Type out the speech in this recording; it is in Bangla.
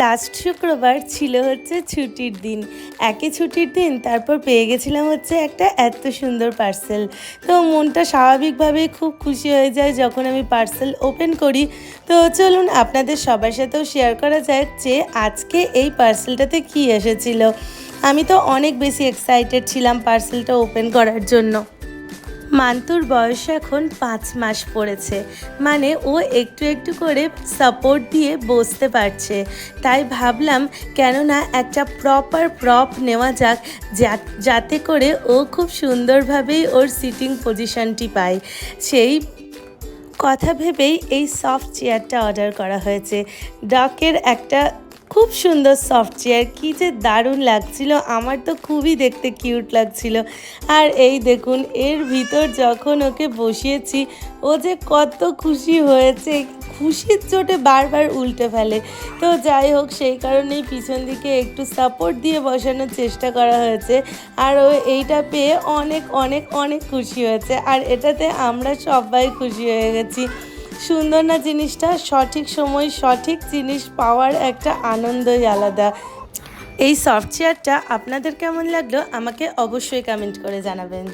লাস্ট শুক্রবার ছিল হচ্ছে ছুটির দিন। একই ছুটির দিন তারপর পেয়ে গেছিলাম হচ্ছে একটা এত সুন্দর পার্সেল। তো মনটা স্বাভাবিকভাবেই খুব খুশি হয়ে যায় যখন আমি পার্সেল ওপেন করি। তো চলুন আপনাদের সবার সাথেও শেয়ার করা যাক যে আজকে এই পার্সেলটাতে কী এসেছিল। আমি তো অনেক বেশি এক্সাইটেড ছিলাম পার্সেলটা ওপেন করার জন্য। মান্তুর বয়স এখন 5 মাস পড়েছে, মানে ও একটু একটু করে সাপোর্ট দিয়ে বসতে পারছে। তাই ভাবলাম কেননা একটা প্রপার প্রপ নেওয়া যাক, যাতে করে ও খুব সুন্দরভাবেই ওর সিটিং পজিশনটি পায়। সেই কথা ভেবেই এই সফট চেয়ারটা অর্ডার করা হয়েছে। ডকের একটা খুব সুন্দর সফট চেয়ার, কী যে দারুণ লাগছিল, আমার তো খুবই দেখতে কিউট লাগছিল। আর এই দেখুন, এর ভিতর যখন ওকে বসিয়েছি ও যে কত খুশি হয়েছে, খুশির চোটে বারবার উল্টে ফেলে। তো যাই হোক, সেই কারণেই পিছন দিকে একটু সাপোর্ট দিয়ে বসানোর চেষ্টা করা হয়েছে। আর ও এইটা পেয়ে অনেক অনেক অনেক খুশি হয়েছে, আর এটাতে আমরা সবাই খুশি হয়ে গেছি। সুন্দর না জিনিসটা? সঠিক সময় সঠিক জিনিস পাওয়ার একটা আনন্দই আলাদা। এই সফট চেয়ারটা আপনাদের কেমন লাগলো আমাকে অবশ্যই কমেন্ট করে জানাবেন।